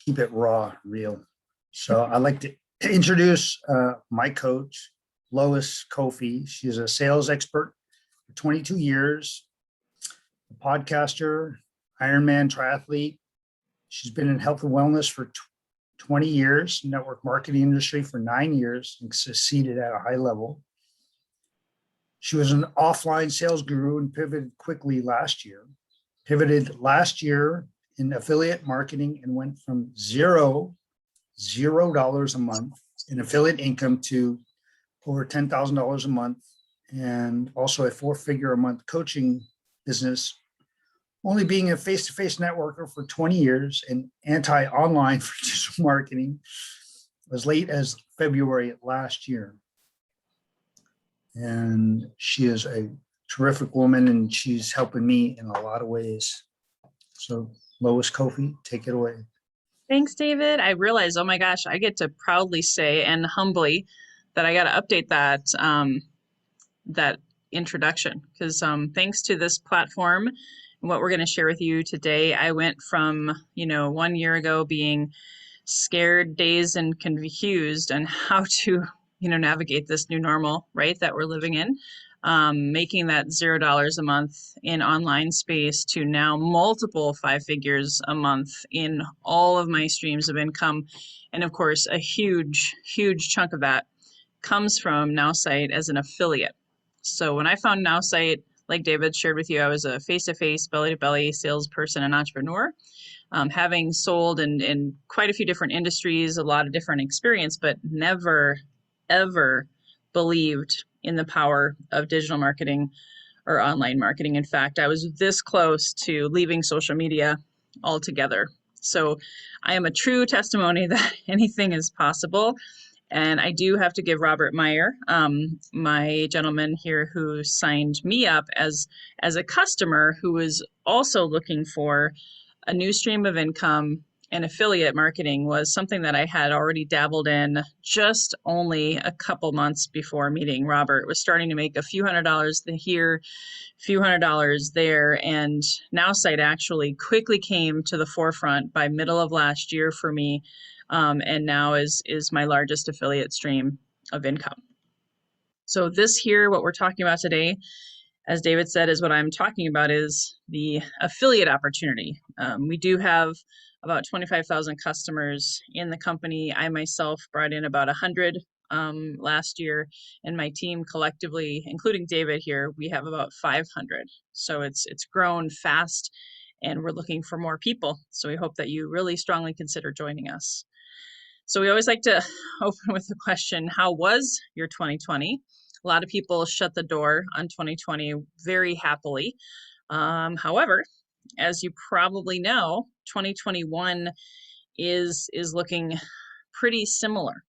keep it raw, real. So I'd like to introduce my coach, Lois Kofi. She's a sales expert for 22 years, a podcaster, Ironman triathlete. She's been in health and wellness for 20 years, network marketing industry for 9 years, and succeeded at a high level. She was an offline sales guru and pivoted last year in affiliate marketing and went from $0 a month in affiliate income to over $10,000 a month, and also a 4-figure a month coaching business, only being a face-to-face networker for 20 years and anti-online for digital marketing as late as February last year. And she is a terrific woman, and she's helping me in a lot of ways. So Lois Kofi, take it away. Thanks, David. I realized, oh my gosh, I get to proudly say and humbly that I got to update that introduction, because thanks to this platform and what we're going to share with you today, I went from 1 year ago being scared, dazed, and confused on how to navigate this new normal, right, that we're living in. Making that $0 a month in online space to now multiple 5 figures a month in all of my streams of income. And of course, a huge, huge chunk of that comes from Nowsite as an affiliate. So when I found Nowsite, like David shared with you, I was a face-to-face, belly-to-belly salesperson and entrepreneur, having sold in quite a few different industries, a lot of different experience, but never, ever believed in the power of digital marketing or online marketing. In fact, I was this close to leaving social media altogether. So I am a true testimony that anything is possible. And I do have to give Robert Meyer, my gentleman here who signed me up as a customer who was also looking for a new stream of income, and affiliate marketing was something that I had already dabbled in just only a couple months before meeting Robert. Was starting to make a few $100s here, a few $100s there, and Nowsite actually quickly came to the forefront by middle of last year for me, and now is my largest affiliate stream of income. So this here, what we're talking about today, as David said, is what I'm talking about is the affiliate opportunity. We do have about 25,000 customers in the company. I myself brought in about 100 last year, and my team collectively, including David here, we have about 500. So it's grown fast, and we're looking for more people. So we hope that you really strongly consider joining us. So we always like to open with the question, how was your 2020? A lot of people shut the door on 2020 very happily. However, as you probably know, 2021 is looking pretty similar,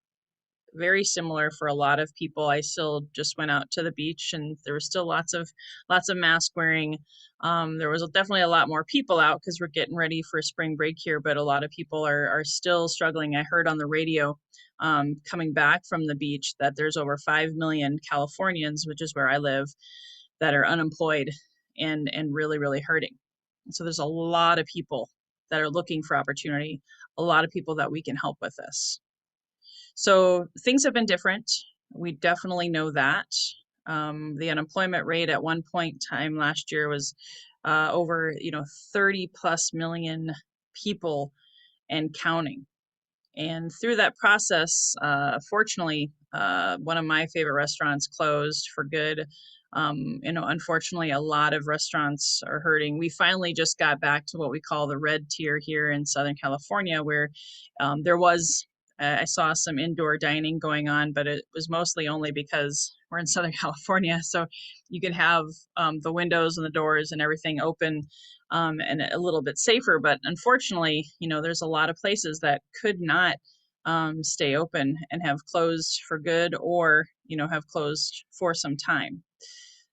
very similar for a lot of people. I still just went out to the beach, and there was still lots of mask wearing. There was definitely a lot more people out because we're getting ready for spring break here, but a lot of people are still struggling. I heard on the radio coming back from the beach that there's over 5 million Californians, which is where I live, that are unemployed and really, really hurting. So there's a lot of people that are looking for opportunity, a lot of people that we can help with this. So things have been different. We definitely know that. The unemployment rate at one point in time last year was over 30 plus million people and counting. And through that process, fortunately, one of my favorite restaurants closed for good. Unfortunately, a lot of restaurants are hurting. We finally just got back to what we call the red tier here in Southern California, where there was, I saw some indoor dining going on, but it was mostly only because we're in Southern California. So you can have the windows and the doors and everything open and a little bit safer. But unfortunately, there's a lot of places that could not stay open and have closed for good, or, have closed for some time.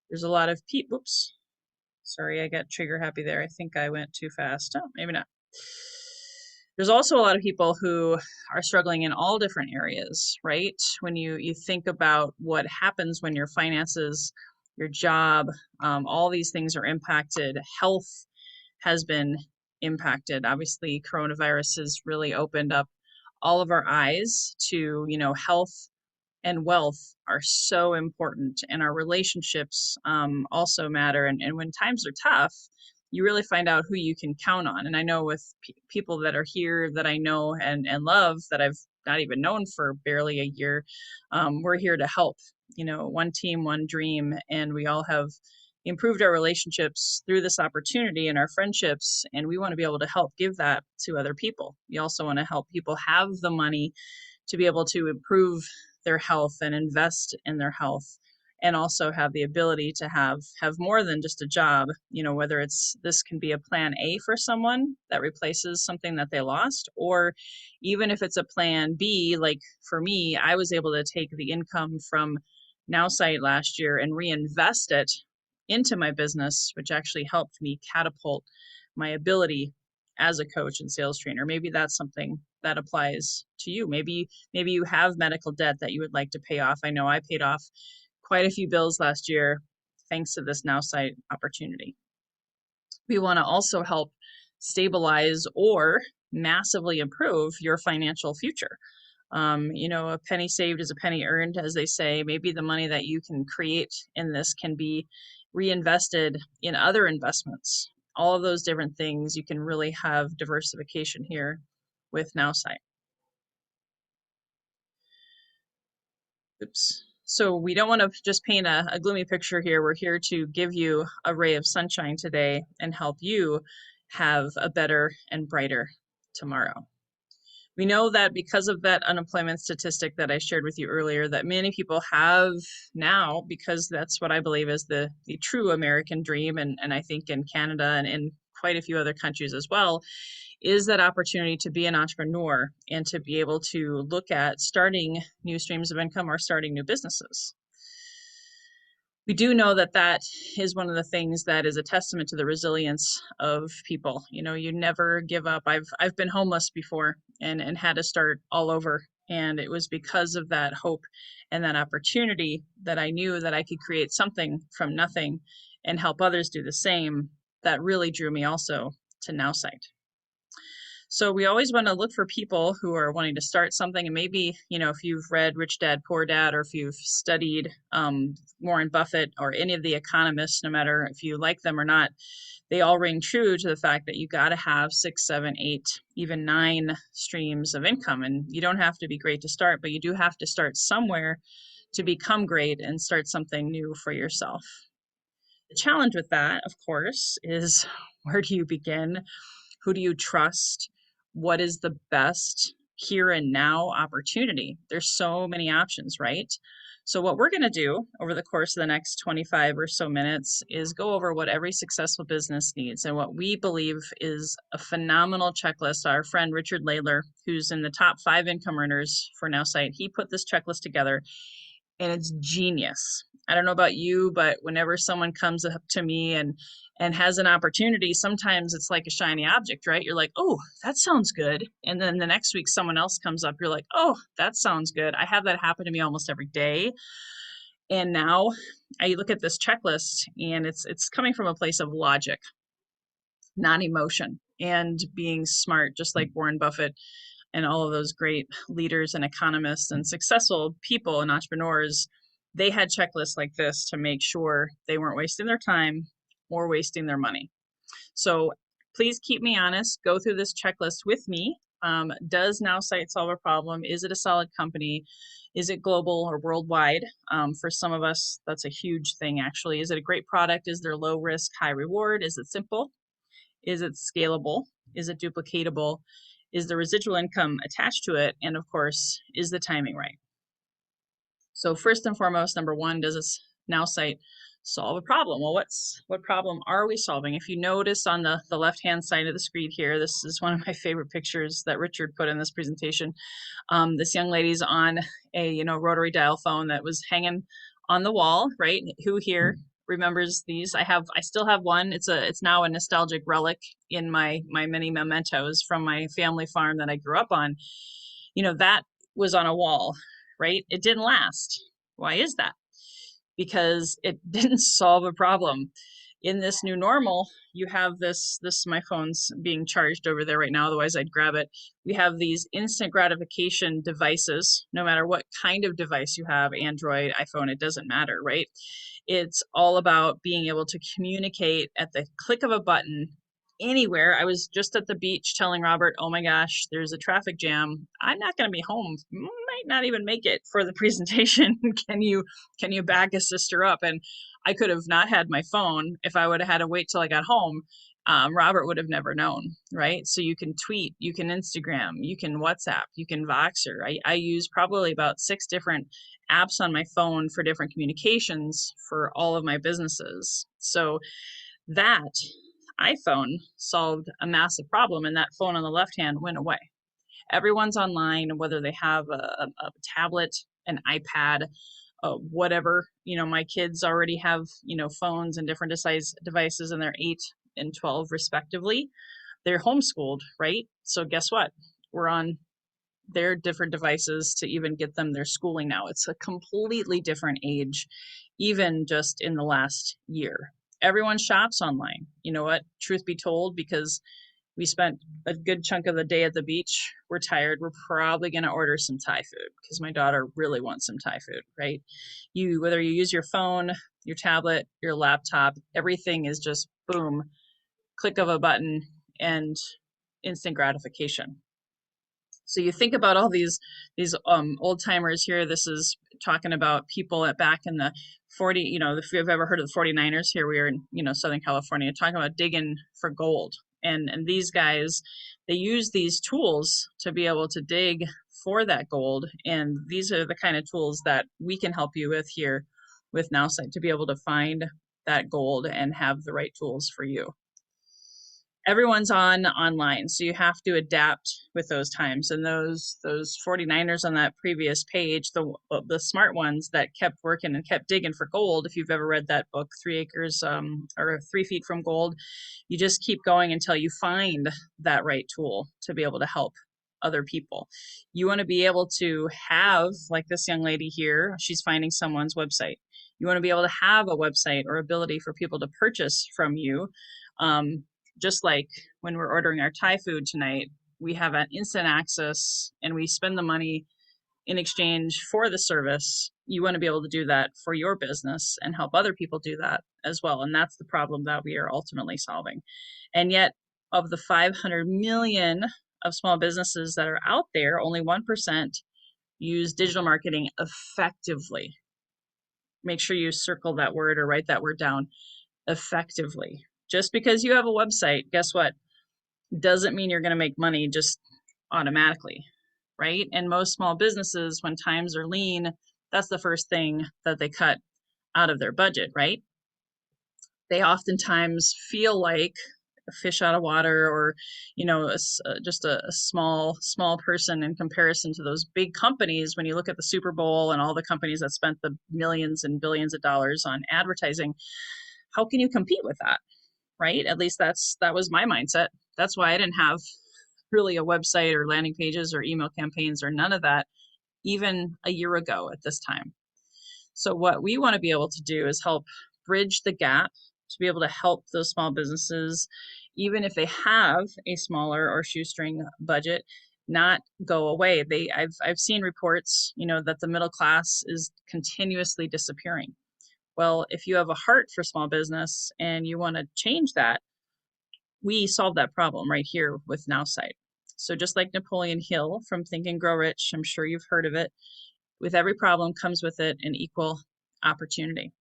There's a lot of people, oops, sorry, I got trigger happy there. I think I went too fast. Oh, maybe not. There's also a lot of people who are struggling in all different areas, right? When you think about what happens when your finances, your job, all these things are impacted. Health has been impacted. Obviously, coronavirus has really opened up all of our eyes to, health and wealth are so important, and our relationships also matter. And when times are tough, you really find out who you can count on. And I know with people that are here that I know and love that I've not even known for barely a year, we're here to help. One team, one dream, and we all have improved our relationships through this opportunity and our friendships, and we want to be able to help give that to other people. We also want to help people have the money to be able to improve their health and invest in their health, and also have the ability to have more than just a job. Whether this can be a plan A for someone that replaces something that they lost, or even if it's a plan B, like for me, I was able to take the income from Nowsite last year and reinvest it into my business, which actually helped me catapult my ability as a coach and sales trainer. Maybe that's something that applies to you. Maybe you have medical debt that you would like to pay off. I know I paid off quite a few bills last year thanks to this Nowsite opportunity. We want to also help stabilize or massively improve your financial future. A penny saved is a penny earned, as they say. Maybe the money that you can create in this can be reinvested in other investments. All of those different things, you can really have diversification here with Nowsite. Oops. So we don't want to just paint a gloomy picture here. We're here to give you a ray of sunshine today and help you have a better and brighter tomorrow. We know that because of that unemployment statistic that I shared with you earlier, that many people have now, because that's what I believe is the true American dream, and I think in Canada and in quite a few other countries as well, is that opportunity to be an entrepreneur and to be able to look at starting new streams of income or starting new businesses. We do know that that is one of the things that is a testament to the resilience of people. You never give up. I've been homeless before and had to start all over. And it was because of that hope and that opportunity that I knew that I could create something from nothing and help others do the same. That really drew me also to Nowsite. So we always want to look for people who are wanting to start something. And maybe, if you've read Rich Dad, Poor Dad, or if you've studied Warren Buffett or any of the economists, no matter if you like them or not, they all ring true to the fact that you got to have 6, 7, 8, even 9 streams of income. And you don't have to be great to start, but you do have to start somewhere to become great and start something new for yourself. The challenge with that, of course, is where do you begin? Who do you trust? What is the best here and now opportunity? There's so many options, right? So what we're going to do over the course of the next 25 or so minutes is go over what every successful business needs and what we believe is a phenomenal checklist. Our friend Richard Layler, who's in the top 5 income earners for Nowsite, he put this checklist together and it's genius. I don't know about you, but whenever someone comes up to me and has an opportunity, sometimes it's like a shiny object, right? You're like, oh, that sounds good. And then the next week someone else comes up, you're like, oh, that sounds good. I have that happen to me almost every day. And now I look at this checklist and it's coming from a place of logic, not emotion, and being smart, just like Warren Buffett and all of those great leaders and economists and successful people and entrepreneurs. They had checklists like this to make sure they weren't wasting their time or wasting their money. So please keep me honest. Go through this checklist with me. Does Nowsite solve a problem? Is it a solid company? Is it global or worldwide? For some of us, that's a huge thing, actually. Is it a great product? Is there low risk, high reward? Is it simple? Is it scalable? Is it duplicatable? Is the residual income attached to it? And of course, is the timing right? So first and foremost, number one, does this Nowsite solve a problem? Well, what problem are we solving? If you notice on the left-hand side of the screen here, this is one of my favorite pictures that Richard put in this presentation. This young lady's on a rotary dial phone that was hanging on the wall, right? Who here remembers these? I still have one. It's now a nostalgic relic in my many mementos from my family farm that I grew up on. That was on a wall, right? It didn't last. Why is that? Because it didn't solve a problem. in this new normal, you have this, my phone's being charged over there right now, otherwise I'd grab it. We have these instant gratification devices, no matter what kind of device you have, Android, iPhone, it doesn't matter, right? It's all about being able to communicate at the click of a button anywhere. I was just at the beach telling Robert, oh my gosh, there's a traffic jam. I'm not going to be home. Might not even make it for the presentation. Can you back a sister up? And I could have not had my phone. If I would have had to wait till I got home, Robert would have never known, right? So you can tweet, you can Instagram, you can WhatsApp, you can Voxer. I use probably about 6 different apps on my phone for different communications for all of my businesses. So that iPhone solved a massive problem, and that phone on the left hand went away. Everyone's online, whether they have a tablet, an iPad, whatever. My kids already have, phones and different devices, and they're 8 and 12 respectively. They're homeschooled, right? So guess what? We're on their different devices to even get them their schooling now. It's a completely different age, even just in the last year. Everyone shops online. You know what? Truth be told, because we spent a good chunk of the day at the beach, we're tired, we're probably going to order some Thai food because my daughter really wants some Thai food, right? Whether you use your phone, your tablet, your laptop, everything is just boom, click of a button and instant gratification. So you think about all these old timers here. This is talking about people back in the 40, if you've ever heard of the 49ers, here we are in, Southern California, talking about digging for gold. And these guys, they use these tools to be able to dig for that gold. And these are the kind of tools that we can help you with here with Nowsite to be able to find that gold and have the right tools for you. Everyone's online, so you have to adapt with those times. And those 49ers on that previous page, the smart ones that kept working and kept digging for gold. If you've ever read that book, 3 Acres or 3 Feet from Gold, you just keep going until you find that right tool to be able to help other people. You want to be able to have, like this young lady here, she's finding someone's website. You want to be able to have a website or ability for people to purchase from you. Just like when we're ordering our Thai food tonight, we have an instant access and we spend the money in exchange for the service. You want to be able to do that for your business and help other people do that as well. And that's the problem that we are ultimately solving. And yet, of the 500 million of small businesses that are out there, only 1% use digital marketing effectively. Make sure you circle that word or write that word down, effectively. Just because you have a website, guess what? Doesn't mean you're going to make money just automatically, right? And most small businesses, when times are lean, that's the first thing that they cut out of their budget, right? They oftentimes feel like a fish out of water, or just a small person in comparison to those big companies. When you look at the Super Bowl and all the companies that spent the millions and billions of dollars on advertising, how can you compete with that? Right? At least that was my mindset. That's why I didn't have really a website or landing pages or email campaigns or none of that even a year ago at this time. So what we want to be able to do is help bridge the gap to be able to help those small businesses, even if they have a smaller or shoestring budget, not go away. I've seen reports, that the middle class is continuously disappearing. Well, if you have a heart for small business and you want to change that, we solve that problem right here with Nowsite. So just like Napoleon Hill from Think and Grow Rich, I'm sure you've heard of it, with every problem comes with it an equal opportunity.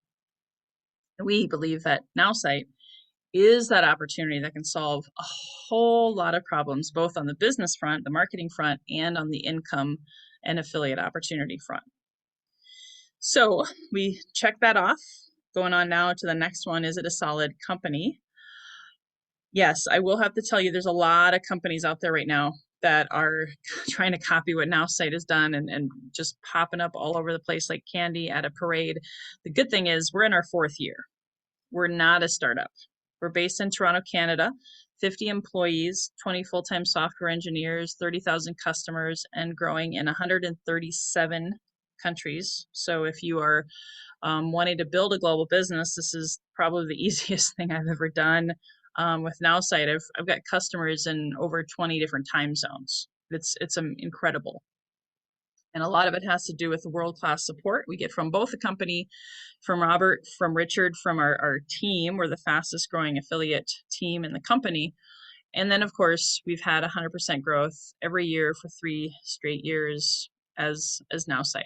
We believe that Nowsite is that opportunity that can solve a whole lot of problems, both on the business front, the marketing front, and on the income and affiliate opportunity front. So we check that off. Going on now to the next one, is it a solid company? Yes, I will have to tell you, there's a lot of companies out there right now that are trying to copy what Nowsite has done and just popping up all over the place like candy at a parade. The good thing is we're in our 4th year. We're not a startup. We're based in Toronto, Canada, 50 employees, 20 full-time software engineers, 30,000 customers, and growing in 137 countries. So if you are wanting to build a global business, this is probably the easiest thing I've ever done. With Nowsite, I've got customers in over 20 different time zones. It's incredible. And a lot of it has to do with the world-class support we get from both the company, from Robert, from Richard, from our team. We're the fastest growing affiliate team in the company. And then, of course, we've had 100% growth every year for 3 straight years as Nowsite.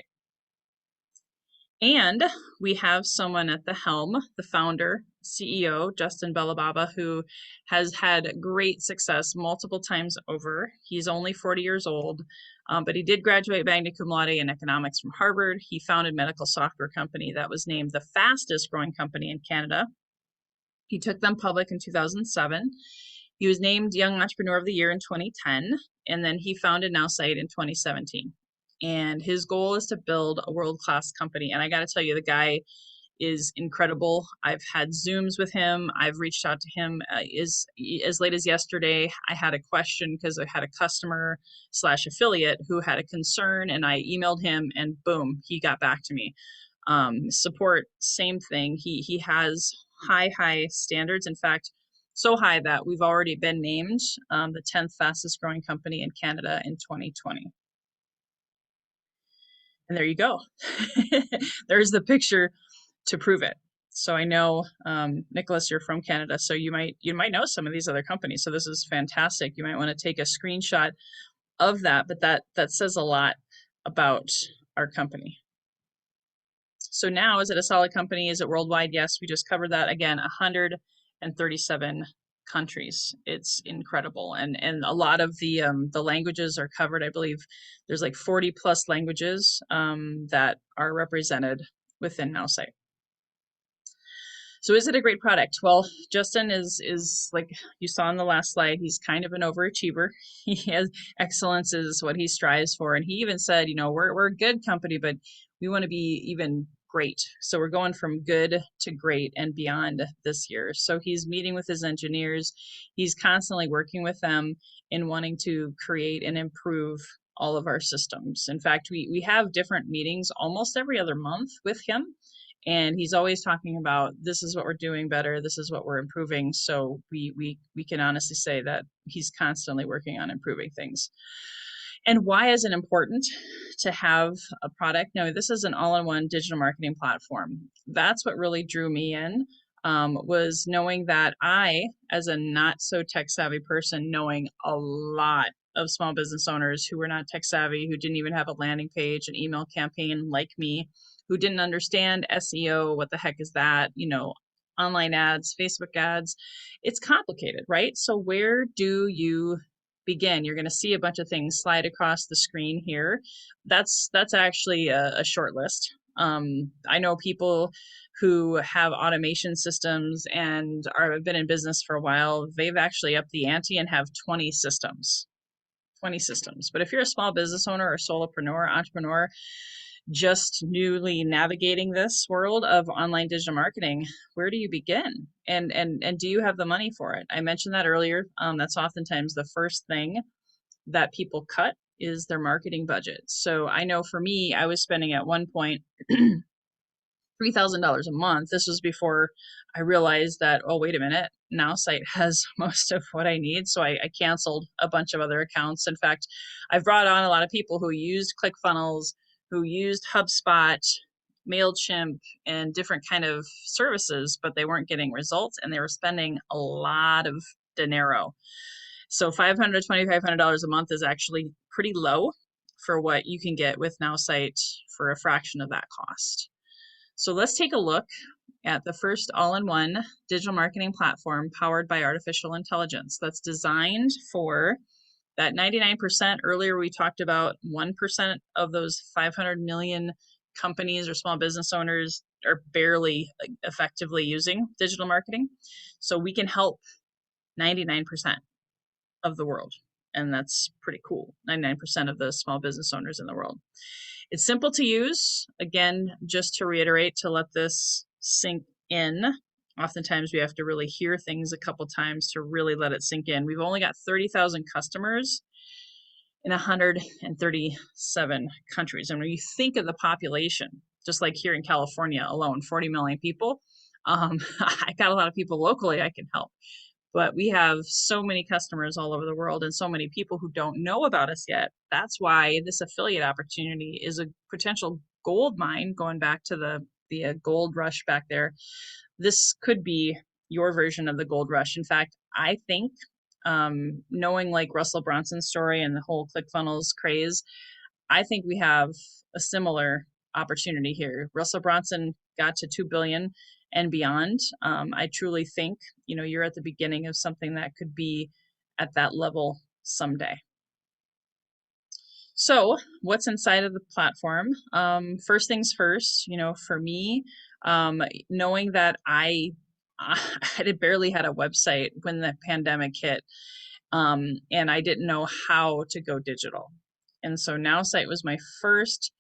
And we have someone at the helm, the founder, CEO, Justin Bellababa, who has had great success multiple times over. He's only 40 years old, but he did graduate magna cum laude in economics from Harvard. He founded a medical software company that was named the fastest growing company in Canada. He took them public in 2007. He was named Young Entrepreneur of the Year in 2010, and then he founded Nowsite in 2017. And his goal is to build a world-class company. And I got to tell you, the guy is incredible. I've had Zooms with him. I've reached out to him as late as yesterday. I had a question because I had a customer slash affiliate who had a concern, and I emailed him, and boom, he got back to me. Support, same thing. He has high standards. In fact, so high that we've already been named the 10th fastest growing company in Canada in 2020. And there you go. There's the picture to prove it. So I know, Nicholas, you're from Canada, so you might know some of these other companies. So this is fantastic. You might want to take a screenshot of that, but that says a lot about our company. So now, is it a solid company? Is it worldwide? Yes, we just covered that. Again, 137 countries. It's incredible. And a lot of the languages are covered. I believe there's like 40 plus languages that are represented within Nowsite. So is it a great product? Well, Justin is like you saw in the last slide, he's kind of an overachiever. He has excellence is what he strives for. And he even said, we're a good company, but we want to be even great. So we're going from good to great and beyond this year. So he's meeting with his engineers. He's constantly working with them in wanting to create and improve all of our systems. In fact, we have different meetings almost every other month with him. And he's always talking about, this is what we're doing better, this is what we're improving. So we can honestly say that he's constantly working on improving things. And why is it important to have a product? No, this is an all-in-one digital marketing platform. That's what really drew me in, was knowing that I, as a not so tech savvy person, knowing a lot of small business owners who were not tech savvy, who didn't even have a landing page, an email campaign like me, who didn't understand SEO, what the heck is that, online ads, Facebook ads. It's complicated, right? So where do you begin? You're going to see a bunch of things slide across the screen here. That's actually a short list. I know people who have automation systems and have been in business for a while. They've actually upped the ante and have 20 systems. 20 systems. But if you're a small business owner or solopreneur, entrepreneur, just newly navigating this world of online digital marketing, where do you begin? And do you have the money for it? I mentioned that earlier. That's oftentimes the first thing that people cut is their marketing budget. So I know for me, I was spending at one point $3,000 a month. This was before I realized that, oh, wait a minute, Nowsite has most of what I need. So I canceled a bunch of other accounts. In fact, I've brought on a lot of people who used ClickFunnels, who used HubSpot, MailChimp, and different kind of services, but they weren't getting results and they were spending a lot of dinero. So $500, $2,500 a month is actually pretty low for what you can get with Nowsite for a fraction of that cost. So let's take a look at the first all-in-one digital marketing platform powered by artificial intelligence that's designed for that 99%. Earlier, we talked about 1% of those 500 million companies or small business owners are barely effectively using digital marketing. So we can help 99% of the world. And that's pretty cool. 99% of the small business owners in the world. It's simple to use. Again, just to reiterate, to let this sink in. Oftentimes we have to really hear things a couple times to really let it sink in. We've only got 30,000 customers. in 137 countries. And when you think of the population, just like here in California alone, 40 million people, I got a lot of people locally I can help. But we have so many customers all over the world and so many people who don't know about us yet. That's why this affiliate opportunity is a potential gold mine, going back to the gold rush back there. This could be your version of the gold rush. In fact, I think knowing like Russell Bronson's story and the whole ClickFunnels craze, I think we have a similar opportunity here. Russell Bronson got to 2 billion and beyond. I truly think, you're at the beginning of something that could be at that level someday. So what's inside of the platform? First things first, for me, knowing that I had barely had a website when the pandemic hit, and I didn't know how to go digital. And so Nowsite was my first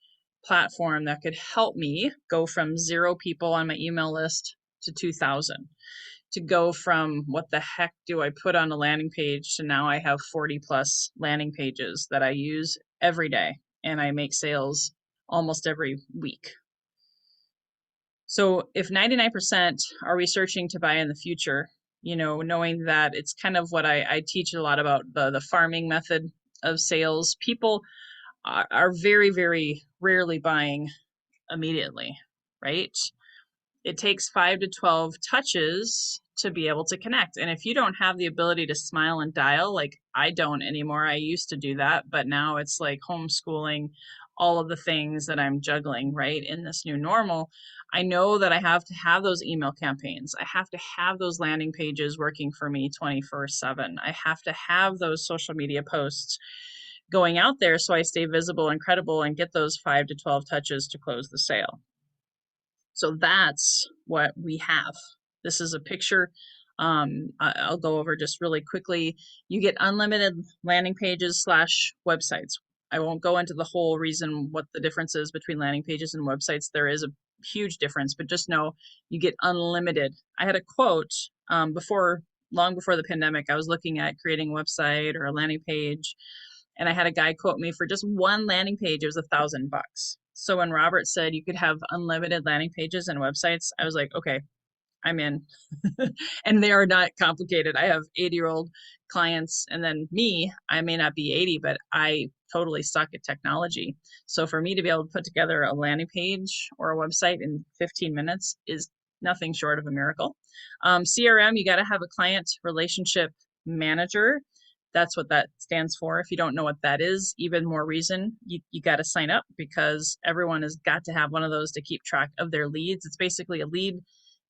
platform that could help me go from 0 people on my email list to 2,000, to go from what the heck do I put on a landing page to now I have 40 plus landing pages that I use every day and I make sales almost every week. So if 99% are researching to buy in the future, knowing that it's kind of what I teach a lot about, the farming method of sales, people are very, very rarely buying immediately, right? It takes 5 to 12 touches to be able to connect. And if you don't have the ability to smile and dial, like I don't anymore, I used to do that, but now it's like homeschooling, all of the things that I'm juggling, right, in this new normal. I know that I have to have those email campaigns. I have to have those landing pages working for me 24/7. I have to have those social media posts going out there so I stay visible and credible and get those 5 to 12 touches to close the sale. So that's what we have. This is a picture. I'll go over just really quickly. You get unlimited landing pages / websites. I won't go into the whole reason what the difference is between landing pages and websites. There is a huge difference, but just know you get unlimited. I had a quote long before the pandemic. I was looking at creating a website or a landing page, and I had a guy quote me for just one landing page. It was $1,000. So when Robert said you could have unlimited landing pages and websites, I was like, okay, I'm in. And they are not complicated. I have 80-year-old clients, and then me, I may not be 80, but I totally suck at technology. So for me to be able to put together a landing page or a website in 15 minutes is nothing short of a miracle. CRM, you got to have a client relationship manager. That's what that stands for. If you don't know what that is, even more reason you got to sign up, because everyone has got to have one of those to keep track of their leads. It's basically a lead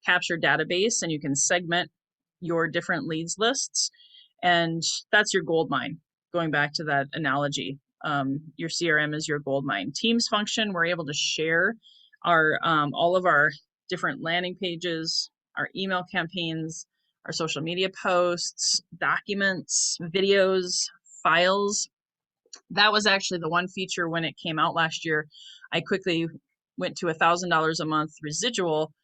capture database, and you can segment your different leads lists, and that's your gold mine. Going back to that analogy, your CRM is your gold mine. Teams function, we're able to share our all of our different landing pages, our email campaigns, our social media posts, documents, videos, files. That was actually the one feature when it came out last year. I quickly went to $1,000 a month residual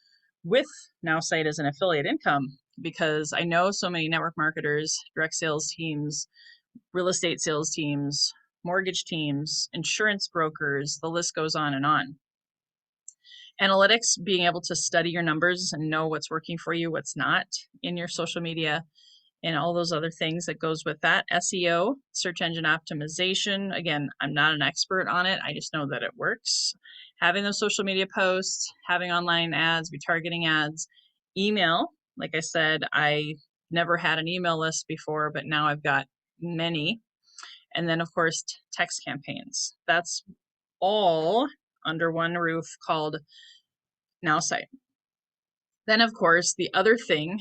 with Nowsite as an affiliate income, because I know so many network marketers, direct sales teams, real estate sales teams, mortgage teams, insurance brokers, the list goes on and on. Analytics, being able to study your numbers and know what's working for you, what's not in your social media, and all those other things that goes with that. SEO, search engine optimization. Again, I'm not an expert on it. I just know that it works. Having those social media posts, having online ads, retargeting ads, email. Like I said, I never had an email list before, but now I've got many. And then of course, text campaigns. That's all under one roof called Nowsite. Then of course, the other thing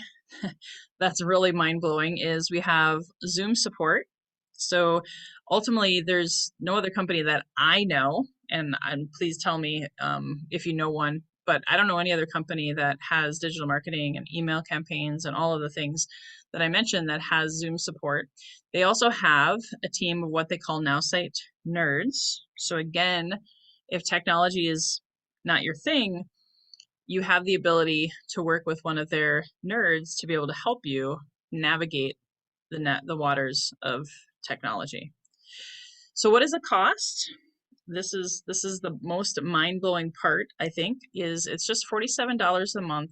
that's really mind-blowing is we have Zoom support. So ultimately, there's no other company that I know, and please tell me if you know one, but I don't know any other company that has digital marketing and email campaigns and all of the things that I mentioned that has Zoom support. They also have a team of what they call Nowsite nerds. So again, if technology is not your thing, you have the ability to work with one of their nerds to be able to help you navigate the waters of technology. So what is the cost? This is the most mind-blowing part, I think, is it's just $47 a month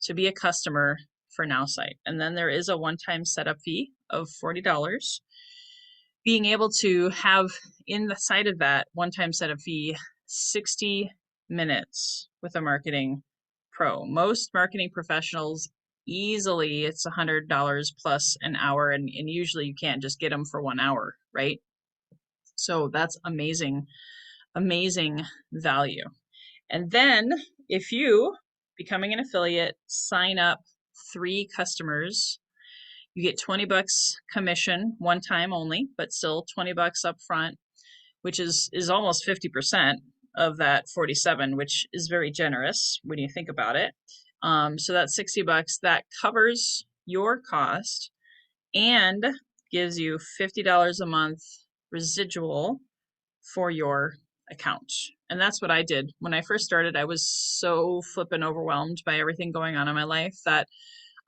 to be a customer for Nowsite. And then there is a one-time setup fee of $40. Being able to have in the side of that one-time setup fee 60 minutes with a marketing pro. Most marketing professionals easily it's $100 plus an hour, and usually you can't just get them for 1 hour, right? So that's amazing, amazing value. And then if you, becoming an affiliate, sign up 3 customers, you get 20 bucks commission one time only, but still 20 bucks up front, which is almost 50% of that 47, which is very generous when you think about it. So that's 60 bucks that covers your cost and gives you $50 a month residual for your account. And that's what I did. When I first started, I was so flippin' overwhelmed by everything going on in my life that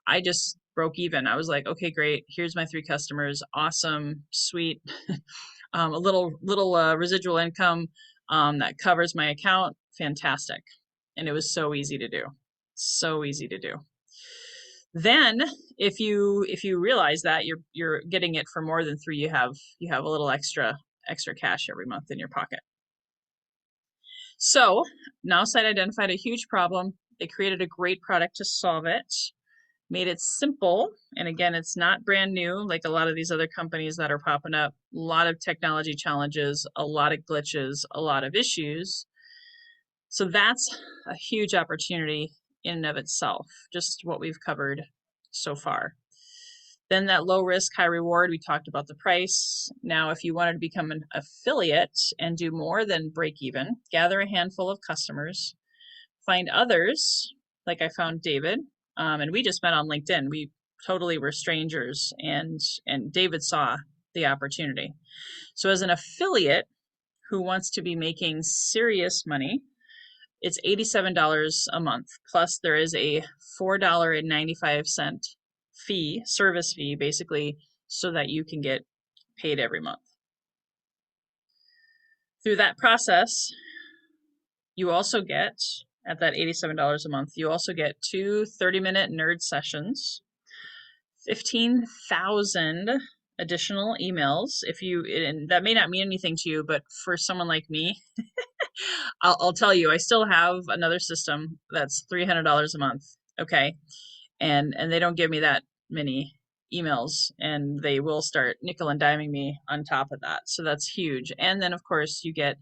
I just broke even. I was like, okay, great. Here's my 3 customers. Awesome, sweet. A little residual income that covers my account. Fantastic. And it was so easy to do. So easy to do. Then if you realize that you're getting it for more than 3, you have a little extra cash every month in your pocket. So Nowsite identified a huge problem. They created a great product to solve it, made it simple. And again, it's not brand new like a lot of these other companies that are popping up. A lot of technology challenges, a lot of glitches, a lot of issues. So that's a huge opportunity in and of itself, just what we've covered so far. Then that low risk, high reward, we talked about the price. Now, if you wanted to become an affiliate and do more than break even, gather a handful of customers, find others, like I found David, and we just met on LinkedIn. We totally were strangers, and David saw the opportunity. So as an affiliate who wants to be making serious money, it's $87 a month. Plus there is a $4.95 fee, service fee, basically, so that you can get paid every month. Through that process, you also get, at that $87 a month, you also get 2 30-minute nerd sessions, 15,000 additional emails. And that may not mean anything to you, but for someone like me, I'll tell you, I still have another system that's $300 a month. Okay. And they don't give me that many emails, and they will start nickel and diming me on top of that. So that's huge. And then of course you get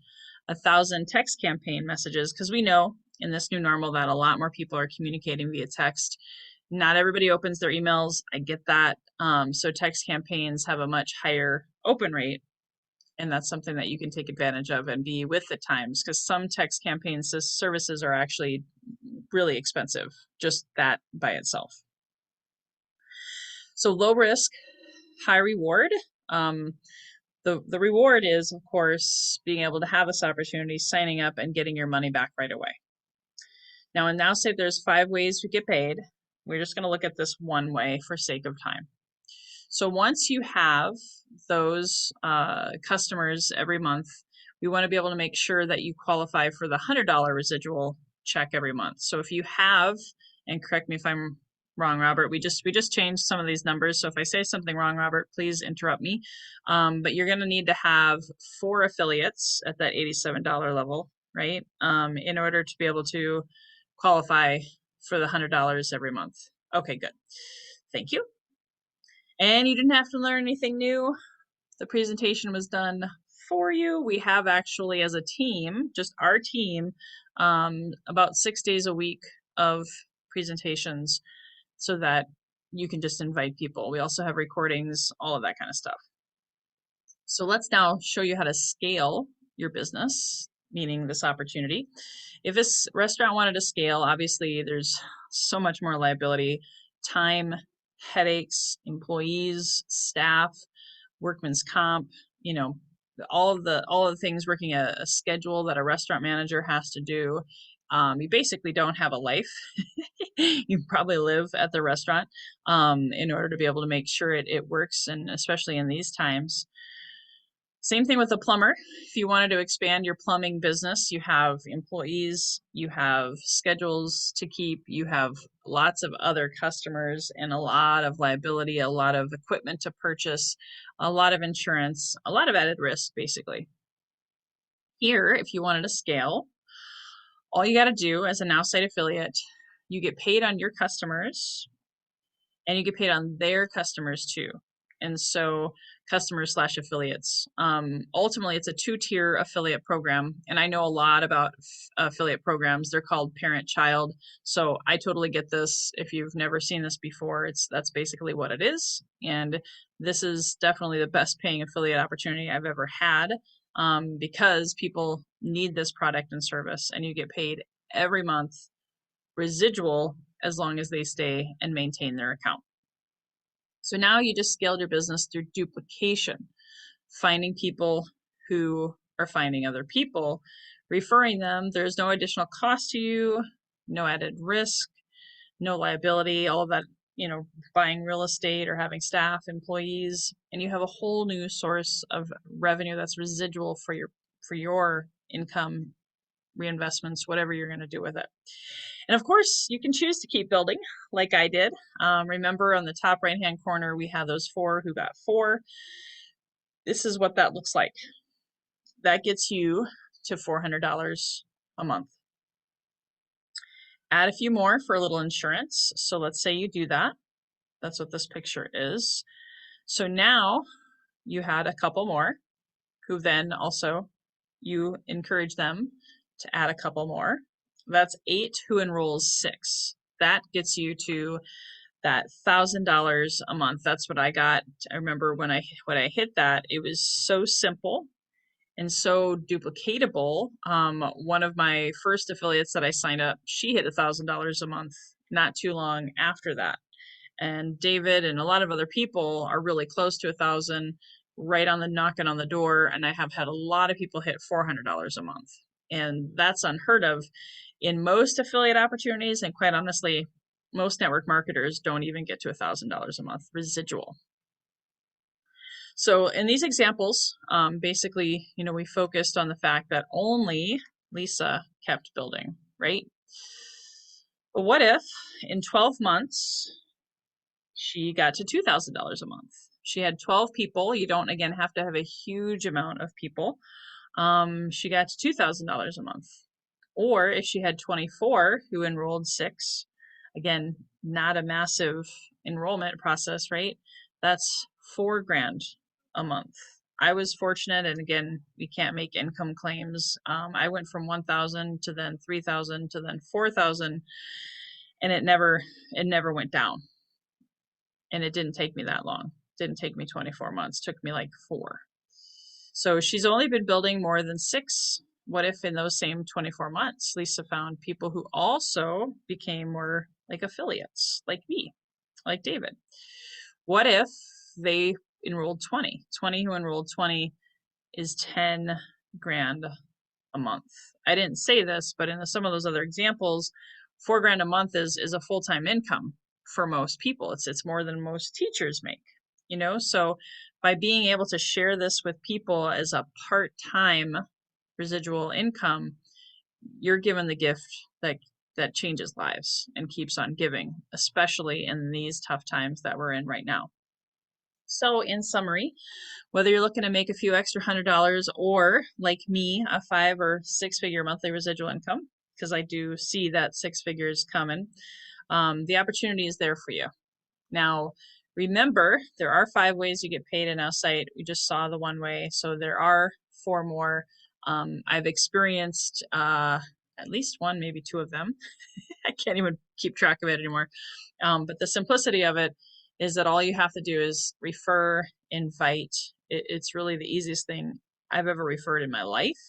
1,000 text campaign messages, because we know in this new normal that a lot more people are communicating via text. Not everybody opens their emails. I get that. So text campaigns have a much higher open rate, and that's something that you can take advantage of and be with the times, because some text campaign services are actually really expensive, just that by itself. So low risk, high reward. The reward is, of course, being able to have this opportunity, signing up and getting your money back right away. Now, in Nowsite, there's 5 ways to get paid. We're just going to look at this one way for sake of time. So once you have those customers every month, we want to be able to make sure that you qualify for the $100 residual check every month. So if you have, and correct me if I'm wrong, Robert, we just changed some of these numbers. So if I say something wrong, Robert, please interrupt me. But you're going to need to have 4 affiliates at that $87 level, right? In order to be able to qualify for the $100 every month. Okay, good. Thank you. And you didn't have to learn anything new. The presentation was done for you. We have actually, as a team, just our team, about 6 days a week of presentations so that you can just invite people. We also have recordings, all of that kind of stuff. So let's now show you how to scale your business, meaning this opportunity. If this restaurant wanted to scale, obviously there's so much more liability, time, headaches, employees, staff, workman's comp, all of the things, working a schedule that a restaurant manager has to do. You basically don't have a life. You probably live at the restaurant in order to be able to make sure it works, and especially in these times. Same thing with a plumber. If you wanted to expand your plumbing business, you have employees, you have schedules to keep, you have lots of other customers, and a lot of liability, a lot of equipment to purchase, a lot of insurance, a lot of added risk, basically. Here, if you wanted to scale, all you got to do as a Nowsite affiliate, you get paid on your customers and you get paid on their customers too. And so customers slash affiliates. Ultimately, it's a two-tier affiliate program. And I know a lot about affiliate programs. They're called parent-child. So I totally get this. If you've never seen this before, that's basically what it is. And this is definitely the best paying affiliate opportunity I've ever had, because people need this product and service, and you get paid every month residual as long as they stay and maintain their account. So now you just scaled your business through duplication, finding people who are finding other people, referring them. There's no additional cost to you, no added risk, no liability, all of that, buying real estate or having staff, employees, and you have a whole new source of revenue that's residual for your income, reinvestments, whatever you're going to do with it. And of course, you can choose to keep building like I did. Remember on the top right-hand corner, we have those 4 who got 4. This is what that looks like. That gets you to $400 a month. Add a few more for a little insurance. So let's say you do that. That's what this picture is. So now you had a couple more who then also you encourage them to add a couple more. That's 8 who enrolls 6. That gets you to that $1,000 a month. That's what I got. I remember when I hit that, it was so simple and so duplicatable. One of my first affiliates that I signed up, she hit $1,000 a month not too long after that. And David and a lot of other people are really close to 1,000, right on the knocking on the door. And I have had a lot of people hit $400 a month. And that's unheard of in most affiliate opportunities. And quite honestly, most network marketers don't even get to $1,000 a month residual. So in these examples, basically, we focused on the fact that only Lisa kept building, right? But what if in 12 months, she got to $2,000 a month? She had 12 people. You don't, again, have to have a huge amount of people. She got to $2,000 a month. Or if she had 24 who enrolled 6, again, not a massive enrollment process, right? That's $4,000 a month. I was fortunate, and again, we can't make income claims. I went from 1,000 to then 3,000 to then 4,000, and it never went down. And it didn't take me that long. It didn't take me 24 months. It took me like 4. So she's only been building more than 6. What if in those same 24 months, Lisa found people who also became more like affiliates, like me, like David? What if they enrolled 20? 20 who enrolled 20 is $10,000 a month. I didn't say this, but in some of those other examples, $4,000 a month is a full-time income for most people. It's more than most teachers make, so by being able to share this with people as a part-time residual income, you're given the gift that changes lives and keeps on giving, especially in these tough times that we're in right now. So in summary, whether you're looking to make a few extra $100 or, like me, a 5 or 6 figure monthly residual income, because I do see that 6 figures coming, the opportunity is there for you. Now, remember, there are 5 ways you get paid in Nowsite. We just saw the one way, so there are 4 more. I've experienced at least 1, maybe 2 of them. I can't even keep track of it anymore. But the simplicity of it is that all you have to do is refer, invite. It's really the easiest thing I've ever referred in my life,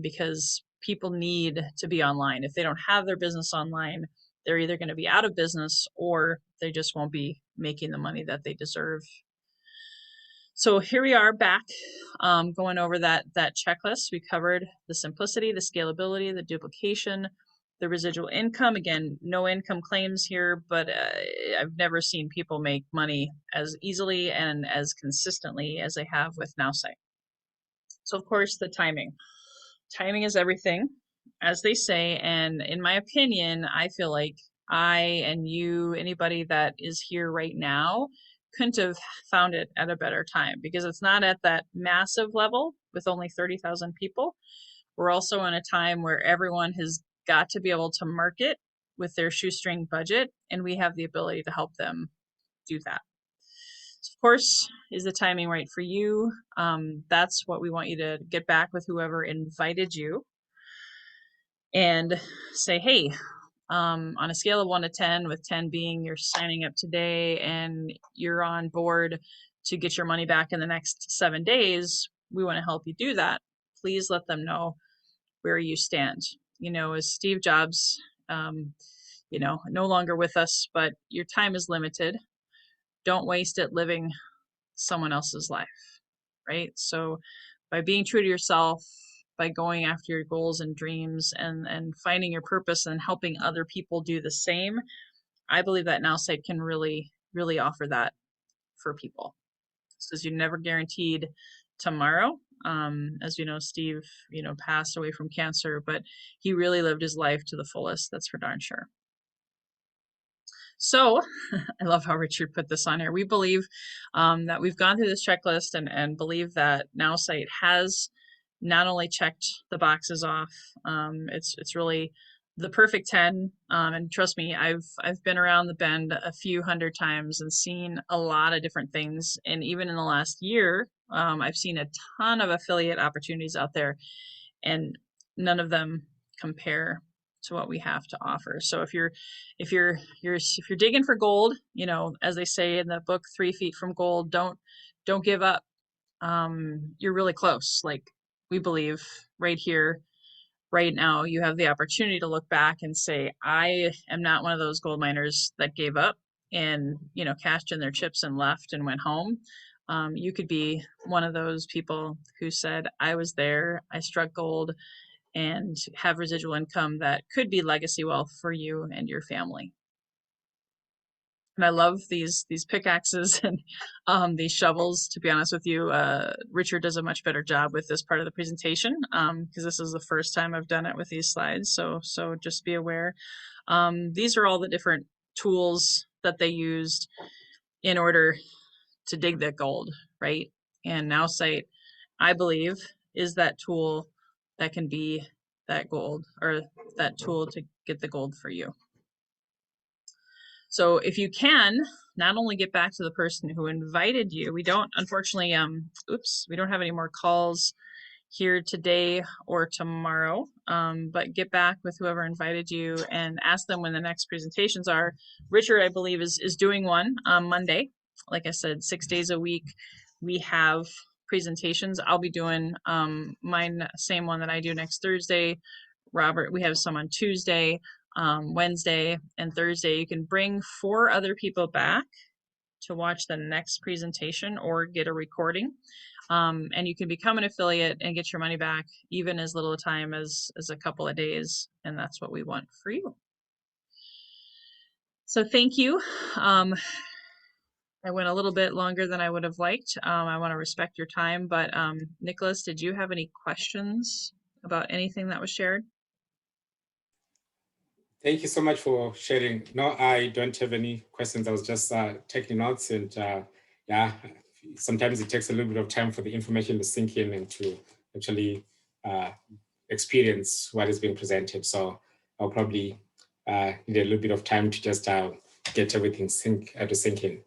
because people need to be online. If they don't have their business online, they're either going to be out of business or they just won't be making the money that they deserve. So here we are back, going over that checklist. We covered the simplicity, the scalability, the duplication, the residual income. Again, no income claims here, but I've never seen people make money as easily and as consistently as they have with Nowsite. So of course, the timing. Timing is everything, as they say. And in my opinion, I feel like I and you, anybody that is here right now, couldn't have found it at a better time, because it's not at that massive level with only 30,000 people. We're also in a time where everyone has got to be able to market with their shoestring budget, and we have the ability to help them do that. So of course, is the timing right for you? That's what we want you to get back with whoever invited you and say, hey, on a scale of 1 to 10, with 10 being you're signing up today and you're on board to get your money back in the next 7 days, we want to help you do that. Please let them know where you stand. As Steve Jobs, no longer with us, but your time is limited. Don't waste it living someone else's life, right? So by being true to yourself, by going after your goals and dreams and finding your purpose and helping other people do the same, I believe that Nowsite can really, really offer that for people. Because you're never guaranteed tomorrow. As you know, Steve, passed away from cancer, but he really lived his life to the fullest. That's for darn sure. So I love how Richard put this on here. We believe that we've gone through this checklist and believe that Nowsite has not only checked the boxes off, it's really the perfect 10. And trust me, I've been around the bend a few hundred times and seen a lot of different things. And even in the last year, I've seen a ton of affiliate opportunities out there, and none of them compare to what we have to offer. So if you're digging for gold, as they say in the book 3 Feet from Gold, don't give up. You're really close. Like, we believe right here, right now, you have the opportunity to look back and say, I am not one of those gold miners that gave up and cashed in their chips and left and went home. You could be one of those people who said, I was there, I struck gold, and have residual income that could be legacy wealth for you and your family. And I love these pickaxes and these shovels. To be honest with you, Richard does a much better job with this part of the presentation, because this is the first time I've done it with these slides. So just be aware. These are all the different tools that they used in order to dig that gold, right? And Nowsite, I believe, is that tool that can be that gold, or that tool to get the gold for you. So if you can, not only get back to the person who invited you, we don't, unfortunately, we don't have any more calls here today or tomorrow, but get back with whoever invited you and ask them when the next presentations are. Richard, I believe, is doing one on Monday. Like I said, 6 days a week, we have presentations. I'll be doing mine, same one that I do next Thursday. Robert, we have some on Tuesday, Wednesday, and Thursday. You can bring 4 other people back to watch the next presentation or get a recording. And you can become an affiliate and get your money back even as little time as a couple of days. And that's what we want for you. So thank you. I went a little bit longer than I would have liked. I want to respect your time, but Nicholas, did you have any questions about anything that was shared? Thank you so much for sharing. No, I don't have any questions. I was just taking notes, and yeah, sometimes it takes a little bit of time for the information to sink in and to actually experience what is being presented. So I'll probably need a little bit of time to just get everything to sink in.